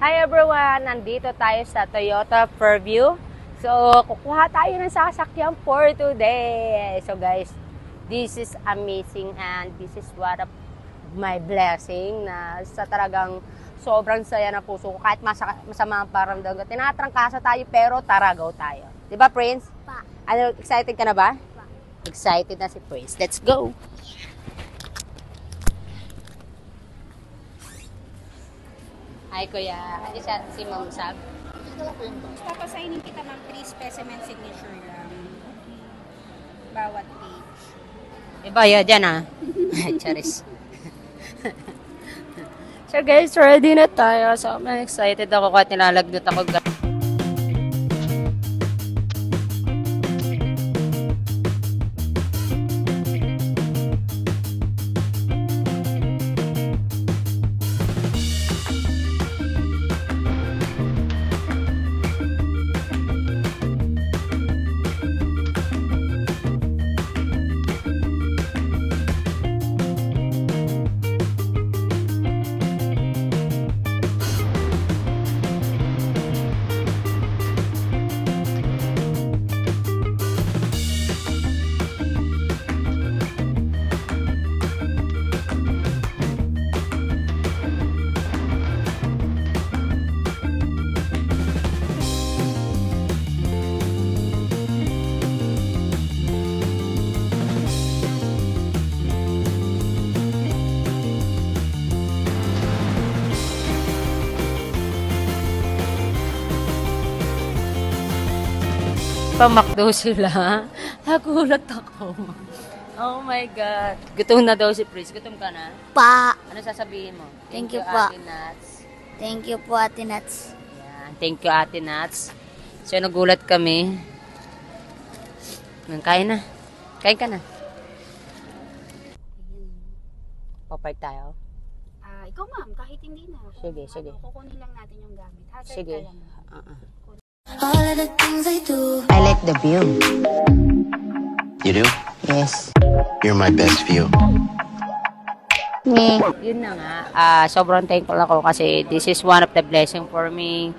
Hi everyone! Nandito tayo sa Toyota Fairview. So, kukuha tayo ng sasakyan for today. So guys, this is amazing and this is one of my blessing na sa talagang sobrang saya na puso ko. Kahit masama ang paramdam ko. Tinatrangkasa tayo pero taragaw tayo. Diba Prince? Pa. Ano, excited ka na ba? Pa. Excited na si Prince. Let's go! Hi Kuya, ano siya si Ma'am Sab? Papasignin kita ng 3 specimen signature lang. Bawat page. Iba yun, dyan ah. Charis. So guys, ready na tayo. So I'm excited ako kahit nilalagnat ako. Pamakdo sila. Nagulat ako. Oh my God. Gutom na daw si Prince. Gutom ka na? Pa. Ano sasabihin mo? Thank you po. Ate Nats. Thank you po, Ate Nats. Yan. Thank you, Ate Nats. So, nagulat kami. Kain na. Kain ka na. Papark tayo. Ikaw ma'am, kahit hindi na. Sige, sige. Kukunin lang natin yung gamit. Sige. All of the things I do. I like the view. You do? Yes. You're my best view. Me. Yun na nga. Sobrang thankful ako kasi this is one of the blessing for me.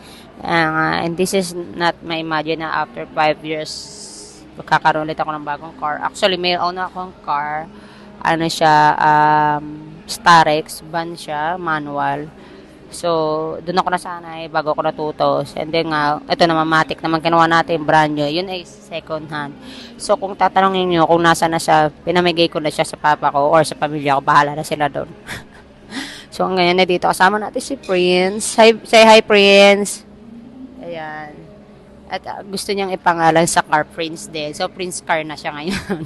And this is not my imagine na after 5 years magkakaroon ulit ako ng bagong car. Actually, may own akong car. Ano siya, Starex, van siya, manual. So, doon ako nasanay bago ako natuto. And then nga, ito naman matic naman ginawa natin, brand new. Yun ay second hand. So, kung tatanungin nyo kung nasa na siya, pinamigay ko na siya sa papa ko or sa pamilya ko, bahala na sila doon. So, ngayon na dito, kasama natin si Prince. Say hi, Prince. Ayan. At gusto niyang ipangalan sa car, Prince din. So, Prince car na siya ngayon.